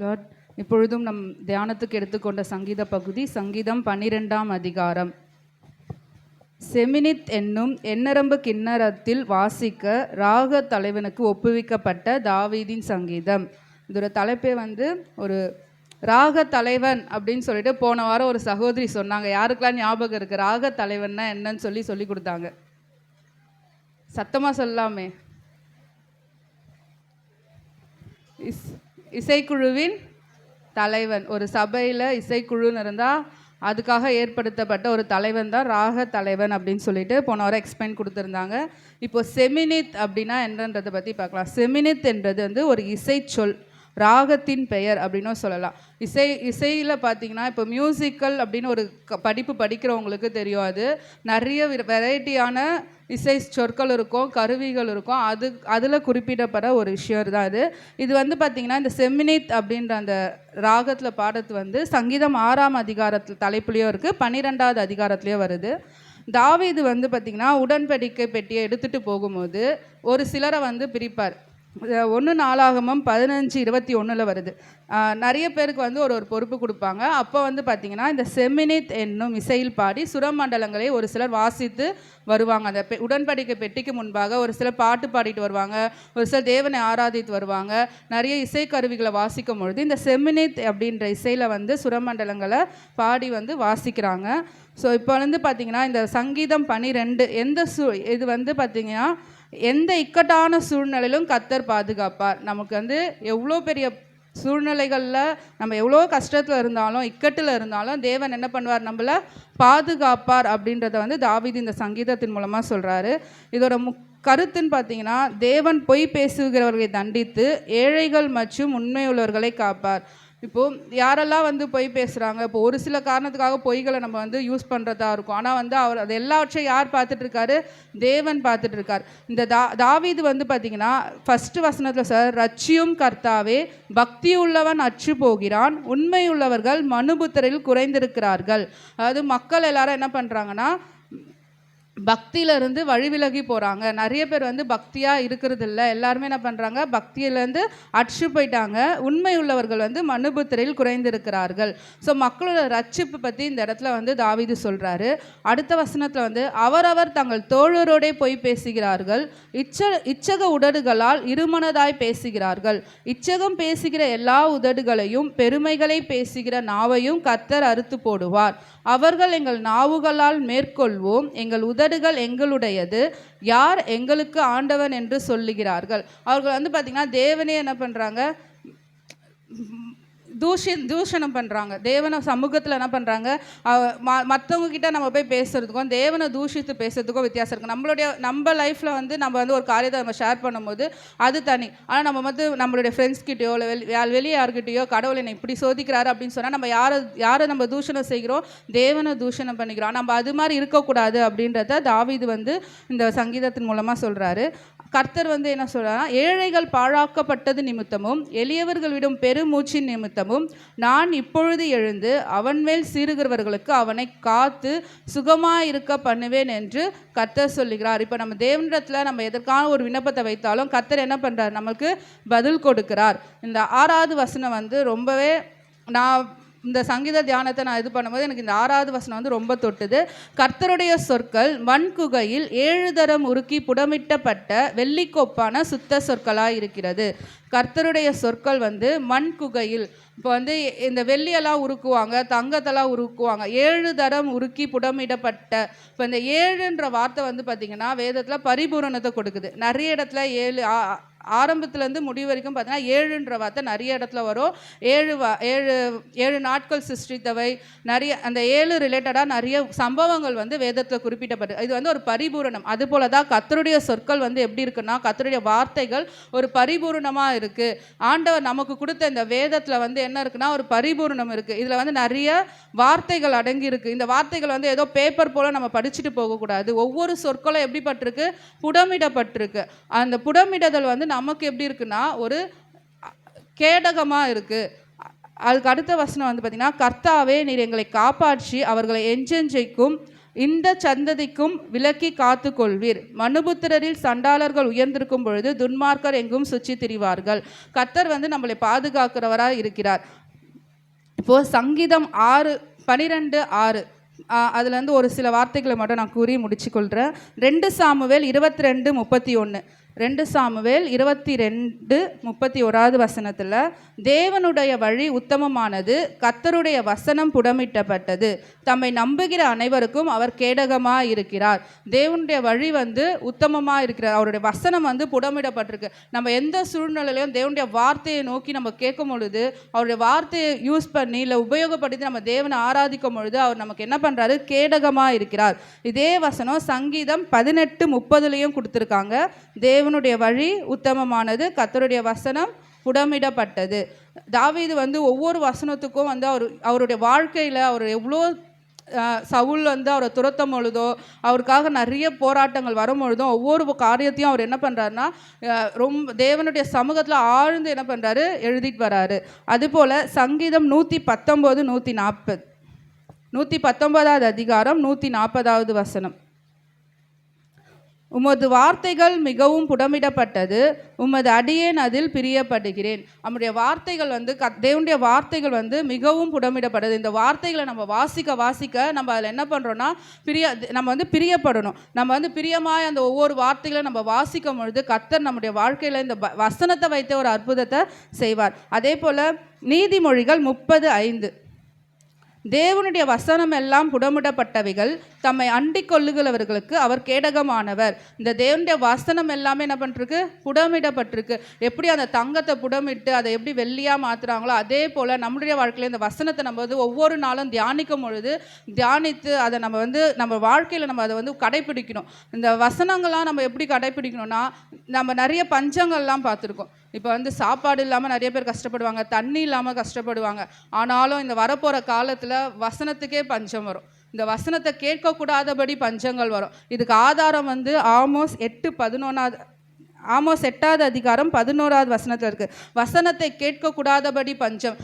Lord, இப்பொழுதும் நம் தியானத்துக்கு எடுத்துக்கொண்ட சங்கீத பகுதி சங்கீதம் 12ஆம் அதிகாரம். செமினித் என்னும் எண்ணரம்பு கிண்ணறத்தில் வாசிக்க ராக தலைவனுக்கு ஒப்புவிக்கப்பட்ட தாவீதின் சங்கீதம். இதோட தலைப்பே ஒரு ராக தலைவன் அப்படின்னு சொல்லிட்டு போன வாரம் ஒரு சகோதரி சொன்னாங்க. யாருக்கெல்லாம் ஞாபகம் இருக்கு ராக தலைவன்னா என்னன்னு சொல்லி கொடுத்தாங்க? சத்தமா சொல்லாமே. இசைக்குழுவின் தலைவன். ஒரு சபையில் இசைக்குழுன்னு இருந்தால் அதுக்காக ஏற்படுத்தப்பட்ட ஒரு தலைவன் தான் ராக தலைவன் அப்படின்னு சொல்லிட்டு போன வாரம் எக்ஸ்பிளைன் கொடுத்துருந்தாங்க. இப்போ செமினித் அப்படின்னா என்னன்றதை பற்றி பார்க்கலாம். செமினித் என்றது ஒரு இசை சொல், ராகத்தின் பெயர் அப்படின்னும் சொல்லலாம். இசையில் பார்த்தீங்கன்னா இப்போ மியூசிக்கல் அப்படின்னு ஒரு படிப்பு படிக்கிறவங்களுக்கு தெரியும். அது நிறைய வெரைட்டியான இசை சொற்கள் இருக்கும், கருவிகள் இருக்கும். அதில் குறிப்பிடப்பட ஒரு விஷயம் தான் இது பார்த்திங்கன்னா இந்த செமினித் அப்படின்ற அந்த ராகத்தில் பாடுறது சங்கீதம் 6ஆம் அதிகாரத்தில் தலைப்புலேயும் இருக்குது, 12ஆவது அதிகாரத்துலேயும் வருது. தாவீது பார்த்திங்கன்னா உடன்படிக்கை பெட்டியை எடுத்துகிட்டு போகும்போது ஒரு சிலரை பிரிப்பார். 1 நாளாகமம் 15:21 வருது. நிறைய பேருக்கு ஒரு பொறுப்பு கொடுப்பாங்க. அப்போ பார்த்திங்கன்னா இந்த செமினித் என்னும் இசையில் பாடி சுரமண்டலங்களை ஒரு சிலர் வாசித்து வருவாங்க. அந்த உடன்படிக்கை பெட்டிக்கு முன்பாக ஒரு சிலர் பாட்டு பாடிட்டு வருவாங்க, ஒரு சிலர் தேவனை ஆராதித்து வருவாங்க. நிறைய இசைக்கருவிகளை வாசிக்கும் பொழுது இந்த செமினித் அப்படின்ற இசையில் சுரமண்டலங்களை பாடி வாசிக்கிறாங்க. ஸோ இப்போ பார்த்திங்கன்னா இந்த சங்கீதம் 12 இது பார்த்திங்கன்னா எந்த இக்கட்டான சூழ்நிலையிலும் கர்த்தர் பாதுகாப்பார். நமக்கு எவ்வளோ பெரிய சூழ்நிலைகளில் நம்ம எவ்வளோ கஷ்டத்தில் இருந்தாலும் இக்கட்டில் இருந்தாலும் தேவன் என்ன பண்ணுவார், நம்மளை பாதுகாப்பார் அப்படின்றத தாவீது இந்த சங்கீதத்தின் மூலமாக சொல்கிறாரு. இதோட கருத்துன்னு பார்த்தீங்கன்னா, தேவன் பொய் பேசுகிறவர்களை தண்டித்து ஏழைகள் மற்றும் உண்மையுள்ளவர்களை காப்பார். இப்போது யாரெல்லாம் பொய் பேசுகிறாங்க, இப்போ ஒரு சில காரணத்துக்காக பொய்களை நம்ம யூஸ் பண்ணுறதா இருக்கும். ஆனால் அவர் அது எல்லாவற்றையும் யார் பார்த்துட்ருக்காரு, தேவன் பார்த்துட்ருக்கார். இந்த தாவீது பார்த்திங்கன்னா ஃபஸ்ட்டு வசனத்தில் சார், ரட்சியும் கர்த்தாவே, பக்தி உள்ளவன் அற்று போகிறான், உண்மை உள்ளவர்கள் மனுபுத்திரில் குறைந்திருக்கிறார்கள். அதாவது மக்கள் எல்லாரும் என்ன பண்ணுறாங்கன்னா பக்தியிலேருந்து வழிவிலகி போகிறாங்க. நிறைய பேர் பக்தியாக இருக்கிறது இல்லை, எல்லாருமே என்ன பண்ணுறாங்க, பக்தியிலேருந்து அற்று போயிட்டாங்க. உண்மை உள்ளவர்கள் மனுபுத்திரில் குறைந்திருக்கிறார்கள். ஸோ மக்களோட ரட்சிப்பு பற்றி இந்த இடத்துல தாவீது சொல்கிறாரு. அடுத்த வசனத்தில் அவரவர் தங்கள் தோழரோடே போய் பேசுகிறார்கள், இச்சக உதடுகளால் இருமனதாய் பேசுகிறார்கள். இச்சகம் பேசுகிற எல்லா உதடுகளையும் பெருமைகளை பேசுகிற நாவையும் கர்த்தர் அறுத்து போடுவார். அவர்கள் எங்கள் நாவுகளால் மேற்கொள்வோம், எங்கள் உதடுகள் எங்களுடையது, யார் எங்களுக்கு ஆண்டவன் என்று சொல்லுகிறார்கள். அவர்கள் பார்த்திங்கன்னா தேவனே என்ன பண்ணுறாங்க, தூஷணம் பண்ணுறாங்க. தேவனை சமூகத்தில் என்ன பண்ணுறாங்க, மற்றவங்க கிட்ட நம்ம போய் பேசுகிறதுக்கும் தேவனை தூஷித்து பேசுறதுக்கும் வித்தியாசம் இருக்குது. நம்ம லைஃப்பில் நம்ம ஒரு காரியத்தை நம்ம ஷேர் பண்ணும்போது அது தனி. ஆனால் நம்ம நம்மளுடைய ஃப்ரெண்ட்ஸ்கிட்டயோ இல்லை வெளியே யார்கிட்டயோ கடவுளை என்னை இப்படி சோதிக்கிறாரு அப்படின்னு சொன்னால் நம்ம யாரை நம்ம தூஷணம் செய்கிறோம், தேவனை தூஷணம் பண்ணிக்கிறோம். நம்ம அது மாதிரி இருக்கக்கூடாது அப்படின்றத தாவீது இந்த சங்கீதத்தின் மூலமாக சொல்கிறாரு. கர்த்தர் என்ன சொல்கிறாருன்னா, ஏழைகள் பாழாக்கப்பட்டது நிமித்தமும் எளியவர்கள் விடும் பெருமூச்சின் நிமித்தமும் நான் இப்பொழுது எழுந்து அவன் மேல் சீறுகிறவர்களுக்கு அவனை காத்து சுகமாயிருக்க பண்ணுவேன் என்று கர்த்தர் சொல்லுகிறார். இப்போ நம்ம தேவனிடத்தில் நம்ம எதற்கான ஒரு விண்ணப்பத்தை வைத்தாலும் கர்த்தர் என்ன பண்ணுறார், நமக்கு பதில் கொடுக்கிறார். இந்த 6வது வசனம் ரொம்பவே இந்த சங்கீத தியானத்தை நான் இது பண்ணும்போது எனக்கு இந்த 6வது வசனம் ரொம்ப தொட்டுது. கர்த்தருடைய சொற்கள் மண்குகையில் 7 தரம் உருக்கி புடமிட்டப்பட்ட வெள்ளிக்கோப்பான சுத்த சொற்களாக இருக்கிறது. கர்த்தருடைய சொற்கள் மண்குகையில் இப்போ இந்த வெள்ளியெல்லாம் உருக்குவாங்க, தங்கத்தெல்லாம் உருக்குவாங்க, 7 தரம் உருக்கி புடமிடப்பட்ட. இப்போ இந்த 7ன்ற வார்த்தை பார்த்திங்கன்னா வேதத்தில் பரிபூரணத்தை கொடுக்குது. நிறைய இடத்துல 7 ஆரம்பத்துலேருந்து முடிவு வரைக்கும் பார்த்தீங்கன்னா 7ன்ற வார்த்தை நிறைய இடத்துல வரும். 7 நாட்கள் சிருஷ்டித்தவை, நிறைய அந்த 7 ரிலேட்டடாக நிறைய சம்பவங்கள் வேதத்தில் குறிப்பிட்டப்பட்டு இது ஒரு பரிபூரணம். அதுபோல தான் கர்த்தருடைய சொற்கள் எப்படி இருக்குன்னா, கர்த்தருடைய வார்த்தைகள் ஒரு பரிபூரணமாக இருக்குது. ஆண்டவர் நமக்கு கொடுத்த இந்த வேதத்தில் என்ன இருக்குன்னா ஒரு பரிபூரணம் இருக்குது. இதில் நிறைய வார்த்தைகள் அடங்கி இருக்குது. இந்த வார்த்தைகள் ஏதோ பேப்பர் போல் நம்ம படிச்சுட்டு போகக்கூடாது. ஒவ்வொரு சொற்களும் எப்படிப்பட்டிருக்கு, புடமிடப்பட்டிருக்கு. அந்த புடமிடுதல் நமக்கு எப்படி இருக்குன்னா ஒரு கேடகமாக இருக்குது. அதுக்கு அடுத்த வசனம் பார்த்திங்கன்னா, கர்த்தாவே நீர் எங்களை காப்பாற்றி அவர்களை எஞ்செஞ்சைக்கும் இந்த சந்ததிக்கும் விலக்கி காத்து கொள்வீர். மனுபுத்திரரில் சண்டாளர்கள் உயர்ந்திருக்கும் பொழுது துன்மார்க்கர் எங்கும் சுற்றி திரிவார்கள். கர்த்தர் நம்மளை பாதுகாக்கிறவராக இருக்கிறார். இப்போ சங்கீதம் 6:12-6 அதுல ஒரு சில வார்த்தைகளை மட்டும் நான் கூறி முடிச்சுக்கொள்கிறேன். 2 சாமுவேல் 22:31. 2 சாமுவேல் 22:31 வசனத்தில், தேவனுடைய வழி உத்தமமானது, கர்த்தருடைய வசனம் புடமிட்டப்பட்டது, தம்மை நம்புகிற அனைவருக்கும் அவர் கேடகமாக இருக்கிறார். தேவனுடைய வழி உத்தமமாக இருக்கிறார். அவருடைய வசனம் புடமிடப்பட்டிருக்கு. நம்ம எந்த சூழ்நிலையிலையும் தேவனுடைய வார்த்தையை நோக்கி நம்ம கேட்கும் பொழுது, அவருடைய வார்த்தையை யூஸ் பண்ணி இல்லை உபயோகப்படுத்தி நம்ம தேவனை ஆராதிக்கும் பொழுது அவர் நமக்கு என்ன பண்ணுறாரு? கேடகமாக இருக்கிறார். இதே வசனம் சங்கீதம் 18:30 கொடுத்துருக்காங்க. தேவனுடைய வழி உத்தமமானது, கர்த்தருடைய வசனம் புடமிடப்பட்டது. தாவீது ஒவ்வொரு வசனத்துக்கும் அவருடைய வாழ்க்கையில் அவர் எவ்வளோ சவுல் அவரை துரத்தும் பொழுதோ, அவருக்காக நிறைய போராட்டங்கள் வரும் பொழுதும் ஒவ்வொரு காரியத்தையும் அவர் என்ன பண்ணுறாருன்னா ரொம்ப தேவனுடைய சமூகத்தில் ஆழ்ந்து என்ன பண்ணுறாரு? எழுதிட்டு வராரு. அதுபோல் சங்கீதம் 119, 140, 119 அதிகாரம் 140 வசனம். உமது வார்த்தைகள் மிகவும் புடமிடப்பட்டது, உமது அடியேன் அதில் பிரியப்படுகிறேன். நம்முடைய வார்த்தைகள் தேவனுடைய வார்த்தைகள் மிகவும் புடமிடப்பட்டது. இந்த வார்த்தைகளை நம்ம வாசிக்க வாசிக்க நம்ம அதில் என்ன பண்ணுறோன்னா நம்ம பிரியப்படணும். நம்ம பிரியமாய் அந்த ஒவ்வொரு வார்த்தைகளை நம்ம வாசிக்கும் பொழுது கர்த்தர் நம்முடைய வாழ்க்கையில் இந்த வசனத்தை வைத்த ஒரு அற்புதத்தை செய்வார். அதே போல் நீதிமொழிகள் 30:5, தேவனுடைய வசனம் எல்லாம் புடமிடப்பட்டவைகள், தம்மை அண்டிக் கொள்ளுகிறவர்களுக்கு அவர் கேடகமானவர். இந்த தேவனுடைய வசனம் எல்லாமே என்ன பண்ணிருக்கு? புடமிடப்பட்டிருக்கு. எப்படி அந்த தங்கத்தை புடமிட்டு அதை எப்படி வெள்ளியாக மாற்றுறாங்களோ அதே போல் நம்முடைய வாழ்க்கையில் இந்த வசனத்தை நம்ம ஒவ்வொரு நாளும் தியானிக்கும் பொழுது தியானித்து அதை நம்ம நம்ம வாழ்க்கையில் நம்ம அதை கடைப்பிடிக்கணும். இந்த வசனங்கள்லாம் நம்ம எப்படி கடைப்பிடிக்கணும்னா, நம்ம நிறைய பஞ்சங்கள்லாம் பார்த்துருக்கோம். இப்போ சாப்பாடு இல்லாமல் நிறைய பேர் கஷ்டப்படுவாங்க, தண்ணி இல்லாமல் கஷ்டப்படுவாங்க. ஆனாலும் இந்த வரப்போகிற காலத்தில் வசனத்துக்கே பஞ்சம் வரும். இந்த வசனத்தை கேட்கக்கூடாதபடி பஞ்சங்கள் வரும். இதுக்கு ஆதாரம் ஆமோஸ் 8வது அதிகாரம் 11வது வசனத்தில் இருக்குது. வசனத்தை கேட்கக்கூடாதபடி பஞ்சம்.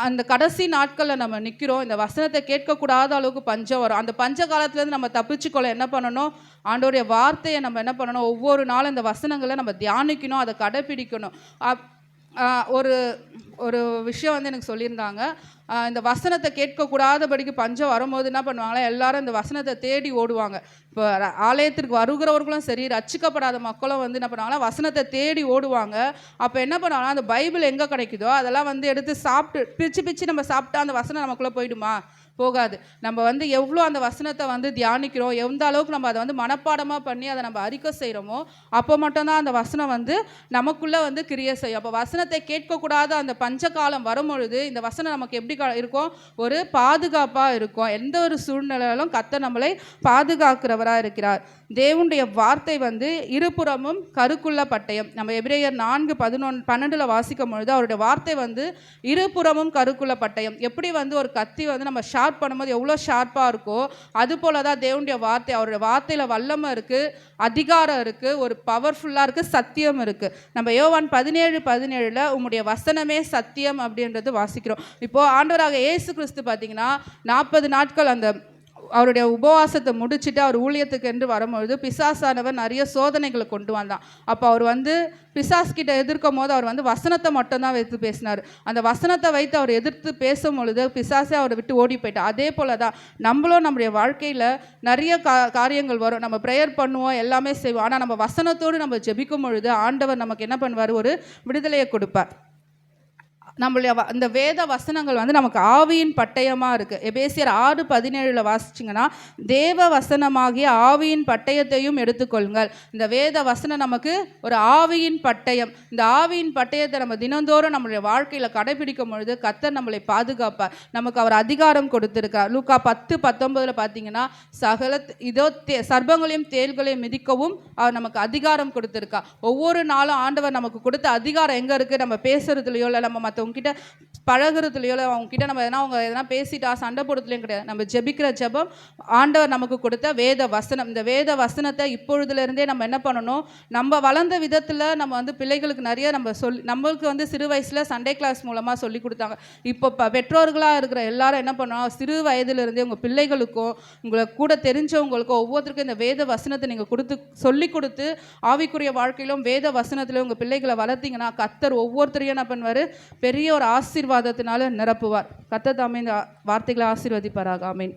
அந்த கடைசி நாட்களில் நம்ம நிற்கிறோம். இந்த வசனத்தை கேட்கக்கூடாத அளவுக்கு பஞ்சம் வரும். அந்த பஞ்ச காலத்துலேருந்து நம்ம தப்பிச்சுக்கொள்ள என்ன பண்ணணும்? ஆண்டவருடைய வார்த்தையை நம்ம என்ன பண்ணணும்? ஒவ்வொரு நாளும் இந்த வசனங்களை நம்ம தியானிக்கணும், அதை கடைப்பிடிக்கணும். ஒரு விஷயம் எனக்கு சொல்லியிருந்தாங்க. இந்த வசனத்தை கேட்கக்கூடாதபடிக்கு பஞ்சம் வரும்போது என்ன பண்ணுவாங்களா? எல்லாரும் இந்த வசனத்தை தேடி ஓடுவாங்க. இப்போ ஆலயத்திற்கு வருகிறவர்களும் சரி, ரட்சிக்கப்படாத மக்களும் என்ன பண்ணுவாங்களா? வசனத்தை தேடி ஓடுவாங்க. அப்போ என்ன பண்ணுவாங்கன்னா, அந்த பைபிள் எங்கே கிடைக்குதோ அதெல்லாம் எடுத்து சாப்பிட்டு பிச்சு நம்ம சாப்பிட்டா அந்த வசனம் நமக்குள்ளே போயிடுமா? போகாது. நம்ம எவ்வளோ அந்த வசனத்தை தியானிக்கிறோம், எந்த அளவுக்கு நம்ம அதை மனப்பாடமாக பண்ணி அதை நம்ம அறிக்கை செய்கிறோமோ அப்போ மட்டும்தான் அந்த வசனம் நமக்குள்ளே கிரியை செய்யும். அப்போ வசனத்தை கேட்கக்கூடாத அந்த பஞ்சகாலம் வரும்பொழுது இந்த வசனம் நமக்கு எப்படி இருக்கும்? ஒரு பாதுகாப்பாக இருக்கும். எந்த ஒரு சூழ்நிலையிலும் கர்த்தர் நம்மளை பாதுகாக்கிறவராக இருக்கிறார். தேவனுடைய வார்த்தை இருபுறமும் கருக்குள்ள பட்டயம். நம்ம எபிரேயர் 4:12 வாசிக்கும் பொழுது அவருடைய வார்த்தை இருபுறமும் கருக்குள்ள பட்டயம். எப்படி ஒரு கத்தி நம்ம ஷார்ப் பண்ணும்போது எவ்வளோ ஷார்ப்பாக இருக்கோ அது போல தான் தேவனுடைய வார்த்தை. அவருடைய வார்த்தையில் வல்லமை இருக்குது, அதிகாரம் இருக்குது, ஒரு பவர்ஃபுல்லாக இருக்குது, சத்தியம் இருக்குது. நம்ம யோவான் 17:17 உம்முடைய வசனமே சத்தியம் அப்படின்றது வாசிக்கிறோம். இப்போது ஆண்டவராக இயேசு கிறிஸ்து பார்த்தீங்கன்னா 40 நாட்கள் அந்த அவருடைய உபவாசத்தை முடிச்சுட்டு அவர் ஊழியத்துக்கு என்று வரும்பொழுது பிசாசானவர் நிறைய சோதனைகளை கொண்டு வந்தான். அப்போ அவர் பிசாஸ்கிட்ட எதிர்க்கும் போது அவர் வசனத்தை மட்டும்தான் வைத்து பேசினார். அந்த வசனத்தை வைத்து அவர் எதிர்த்து பேசும் பொழுது பிசாசே அவரை விட்டு ஓடி போயிட்டார். அதே போல தான் நம்மளும் நம்முடைய வாழ்க்கையில் நிறைய காரியங்கள் வரும். நம்ம ப்ரேயர் பண்ணுவோம், எல்லாமே செய்வோம். ஆனால் நம்ம வசனத்தோடு நம்ம ஜெபிக்கும் பொழுது ஆண்டவர் நமக்கு என்ன பண்ணுவார்? ஒரு விடுதலையை கொடுப்பார். நம்மளுடைய இந்த வேத வசனங்கள் நமக்கு ஆவியின் பட்டயமாக இருக்குது. எபேசியர் 6:17 வாசிச்சிங்கன்னா, தேவ வசனமாகிய ஆவியின் பட்டயத்தையும் எடுத்துக்கொள்ளுங்கள். இந்த வேத வசனம் நமக்கு ஒரு ஆவியின் பட்டயம். இந்த ஆவியின் பட்டயத்தை நம்ம தினந்தோறும் நம்மளுடைய வாழ்க்கையில் கடைபிடிக்கும் பொழுது கர்த்தர் நம்மளை பாதுகாப்பார். நமக்கு அவர் அதிகாரம் கொடுத்திருக்கார். லூக்கா 10:19 பார்த்தீங்கன்னா, சர்ப்பங்களையும் தேள்களையும் மிதிக்கவும் அவர் நமக்கு அதிகாரம் கொடுத்திருக்கார். ஒவ்வொரு நாளும் ஆண்டவர் நமக்கு கொடுத்த அதிகாரம் எங்கே இருக்குது? நம்ம பேசுறதுலையோ இல்லை நம்ம மற்ற மற்றவங்ககிட்ட பழகுறதுலையோ இல்லை அவங்ககிட்ட நம்ம அவங்க எதனா பேசிட்டா சண்டை போடுறதுலையும் கிடையாது. நம்ம ஜெபிக்கிற ஜெபம் ஆண்டவர் நமக்கு கொடுத்த வேத வசனம். இந்த வேத வசனத்தை இப்பொழுதுலேருந்தே நம்ம என்ன பண்ணணும், நம்ம வளர்ந்த விதத்தில் நம்ம பிள்ளைகளுக்கு நிறைய நம்மளுக்கு சிறு வயசில் சண்டே கிளாஸ் மூலமாக சொல்லி கொடுத்தாங்க. இப்போ பெற்றோர்களாக இருக்கிற எல்லாரும் என்ன பண்ணணும், சிறு வயதிலிருந்தே உங்கள் பிள்ளைகளுக்கும் உங்களை கூட தெரிஞ்சவங்களுக்கும் ஒவ்வொருத்தருக்கும் இந்த வேத வசனத்தை நீங்கள் சொல்லி கொடுத்து ஆவிக்குரிய வாழ்க்கையிலும் வேத வசனத்திலும் உங்கள் பிள்ளைகளை வளர்த்தீங்கன்னா கர்த்தர் ஒவ்வொருத்தரையும் என்ன பண்ணுவார், பெரிய ஒரு ஆசீர்வாதத்தினால நிரப்புவார். கர்த்தர் தாமே இந்த வார்த்தைகளை ஆசீர்வதிப்பாராக. ஆமென்.